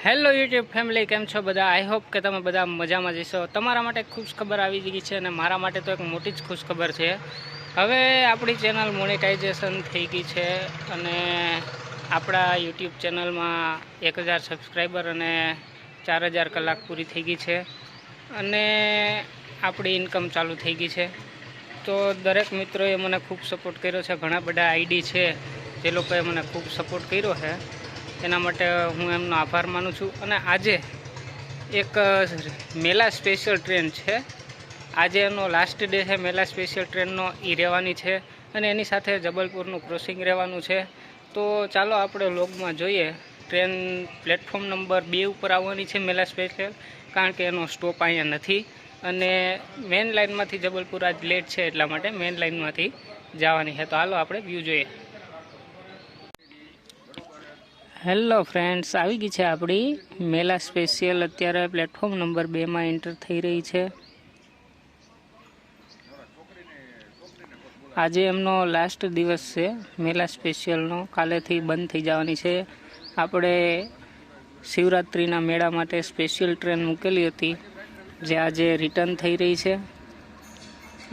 Hello YouTube family, કેમ છો બધા? આઈ હોપ કે તમે બધા મજામાં જશો. તમારા માટે ખુશ ખબર આવી ગઈ છે અને મારા માટે તો એક મોટી જ ખુશ ખબર છે. હવે આપણી ચેનલ મોનેટાઇઝેશન થઈ ગઈ છે અને આપણા યુટ્યુબ ચેનલમાં 1000 સબસ્ક્રાઈબર અને 4000 કલાક પૂરી થઈ ગઈ છે અને આપણી ઇન્કમ ચાલુ થઈ ગઈ છે. તો દરેક મિત્રોએ મને ખૂબ સપોર્ટ કર્યો છે. ઘણા બધા આઈડી છે જે લોકોએ મને ખૂબ સપોર્ટ કર્યો છે, એના માટે હું એમનો આભાર માનું છું. અને આજે એક મેલા સ્પેશિયલ ટ્રેન છે, આજે એનો લાસ્ટ ડે છે મેલા સ્પેશિયલ ટ્રેનનો, એ રહેવાની છે અને એની સાથે જબલપુરનું ક્રોસિંગ રહેવાનું છે. તો ચાલો આપણે વ્લોગમાં જોઈએ. ટ્રેન પ્લેટફોર્મ નંબર 2 ઉપર આવવાની છે મેલા સ્પેશિયલ, કારણ કે એનો સ્ટોપ અહીંયા નથી અને મેઇન લાઇનમાંથી જબલપુર આજ લેટ છે એટલા માટે મેઇન લાઇનમાંથી જવાની છે. તો હાલો આપણે વ્યૂ જોઈએ. હેલો ફ્રેન્ડ્સ, આવી ગઈ છે આપણી મેલા સ્પેશિયલ. અત્યારે પ્લેટફોર્મ નંબર 2માં એન્ટર થઈ રહી છે. આજે એમનો લાસ્ટ દિવસ છે મેલા સ્પેશિયલનો. કાલેથી બંધ થઈ જવાની છે. આપણે શિવરાત્રિના મેળા માટે સ્પેશિયલ ટ્રેન મૂકેલી હતી, જે આજે રિટર્ન થઈ રહી છે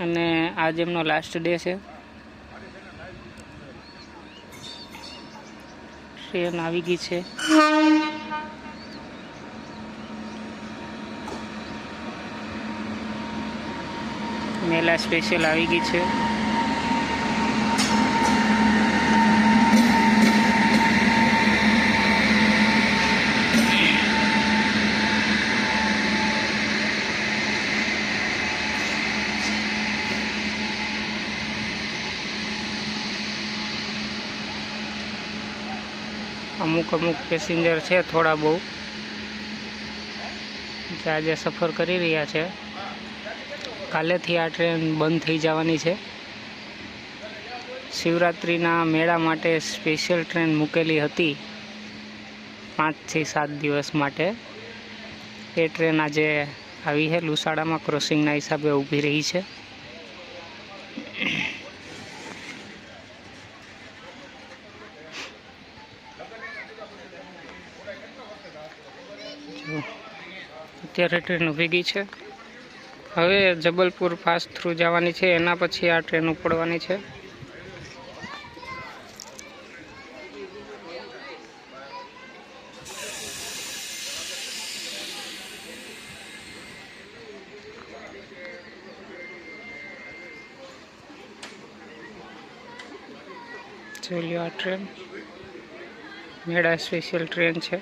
અને આજે એમનો લાસ્ટ ડે છે. ટ્રેન આવી ગઈ છે. મેલા સ્પેશિયલ આવી ગઈ છે. અમુક પેસેન્જર છે થોડા બહુ, જે આજે સફર કરી રહ્યા છે. કાલેથી આ ટ્રેન બંધ થઈ જવાની છે. શિવરાત્રિના મેળા માટે સ્પેશિયલ ટ્રેન મૂકેલી હતી 5 થી 7 દિવસ માટે. એ ટ્રેન આજે આવી છે, લુસાડામાં ક્રોસિંગના હિસાબે ઊભી રહી છે. અત્યારે ટ્રેન ઊભી ગઈ છે. હવે જબલપુર પાસ થ્રુ જવાની છે, એના પછી આ ટ્રેન ઉપડવાની છે. જોઈ લો, આ ટ્રેન મેળા સ્પેશિયલ ટ્રેન છે.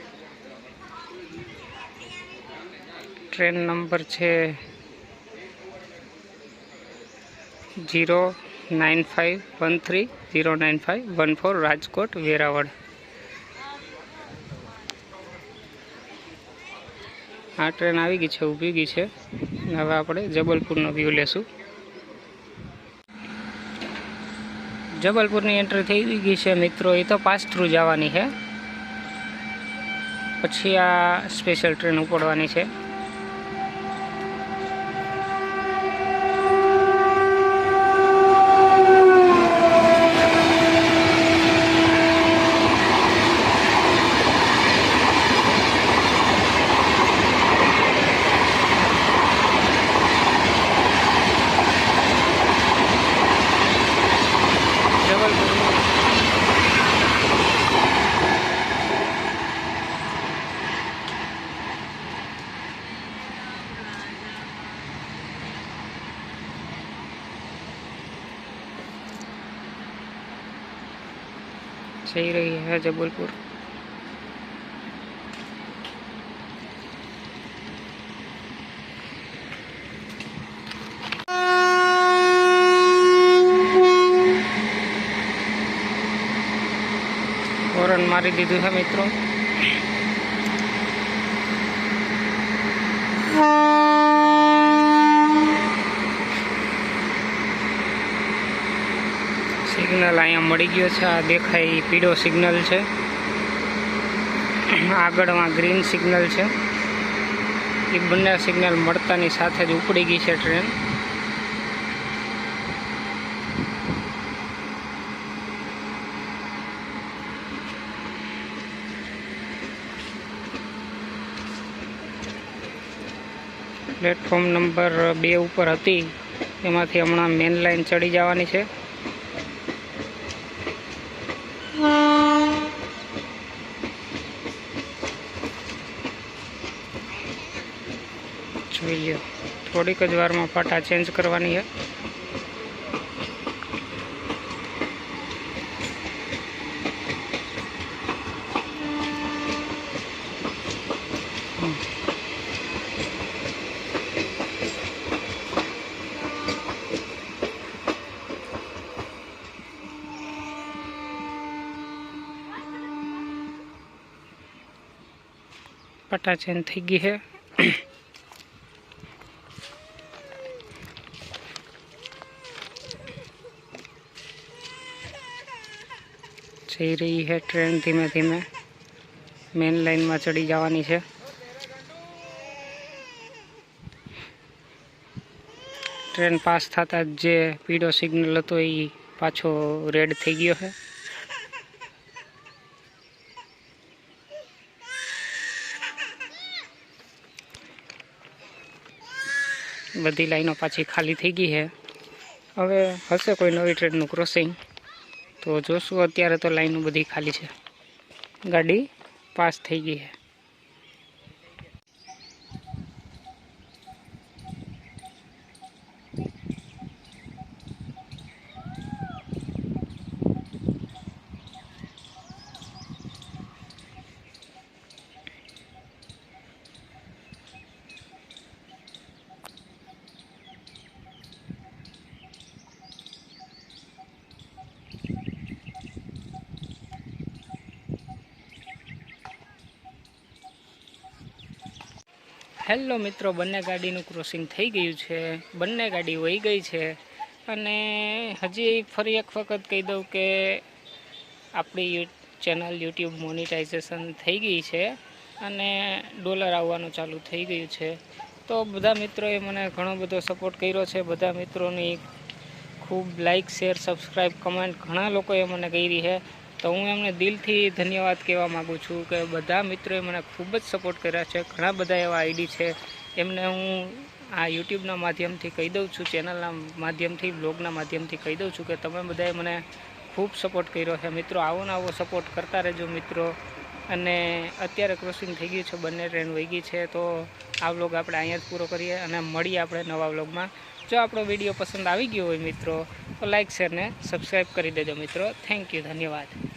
ટ્રેન નંબર છે 09513 રાજકોટ વેરાવળ. આ ટ્રેન આવી ગઈ છે, ઊભી ગઈ છે. હવે આપણે જબલપુરનો વ્યૂ લેશું. જબલપુરની એન્ટ્રી થઈ ગઈ છે મિત્રો. એ તો પાસ થ્રુ જવાની છે, પછી આ સ્પેશિયલ ટ્રેન ઉપડવાની છે. જઈ રહી है जबलपुर. હોર્ન મારી દીધું છે મિત્રો. સિગ્નલ અહીંયા મળી ગયો છે. આ દેખાય પીળો સિગ્નલ છે, આગળમાં ગ્રીન સિગ્નલ છે. એ બંને સિગ્નલ મળતાની સાથે જ ઉપડી ગઈ છે ટ્રેન. પ્લેટફોર્મ નંબર 2 ઉપર હતી એમાંથી હમણાં મેન લાઈન ચડી જવાની છે. જોઈ લો, થોડીક જ વારમાં પાટા ચેન્જ કરવાની છે. પાટા ચેન્જ થઈ ગઈ છે. જઈ રહી છે ટ્રેન, ધીમે ધીમે મેન લાઈનમાં ચડી જવાની છે. ટ્રેન પાસ થતા જ જે પીળો સિગ્નલ હતો એ પાછો રેડ થઈ ગયો છે. બધી લાઈનો પાછી ખાલી થઈ ગઈ છે. હવે હશે કોઈ નવી ટ્રેનનું ક્રોસિંગ તો જોશું. અત્યારે તો લાઈનો બધી ખાલી છે, ગાડી પાસ થઈ ગઈ છે. હેલો મિત્રો, બંને ગાડીનું ક્રોસિંગ થઈ ગયું છે, બંને ગાડી વહી ગઈ છે. અને હજી ફરી એક વખત કહી દઉં કે આપણી ચેનલ યુટ્યુબ મોનિટાઇઝેશન થઈ ગઈ છે અને ડોલર આવવાનું ચાલુ થઈ ગયું છે. તો બધા મિત્રોએ મને ઘણો બધો સપોર્ટ કર્યો છે. બધા મિત્રોની ખૂબ લાઇક, શેર, સબસ્ક્રાઈબ, કમેન્ટ ઘણા લોકોએ મને કરી છે. તો હું એમને દિલથી ધન્યવાદ કહેવા માગું છું કે બધા મિત્રોએ મને ખૂબ જ સપોર્ટ કર્યા છે. ઘણા બધા એવા આઈડી છે એમને હું આ યુટ્યુબના માધ્યમથી કહી દઉં છું, ચેનલના માધ્યમથી, બ્લોગના માધ્યમથી કહી દઉં છું કે તમે બધાએ મને ખૂબ સપોર્ટ કર્યો છે. મિત્રો, આવો ને આવો સપોર્ટ કરતા રહેજો મિત્રો. અને અત્યારે ક્રોસિંગ થઈ ગયું છે, બંને ટ્રેન વહી ગઈ છે. તો આ વ્લોગ આપણે અહીંયા જ પૂરો કરીએ અને મળીએ આપણે નવા વ્લોગમાં. જો આપણો વિડીયો પસંદ આવી ગયો હોય મિત્રો તો લાઇક, શેર ને સબસ્ક્રાઈબ કરી દેજો મિત્રો. થેન્ક યુ, ધન્યવાદ.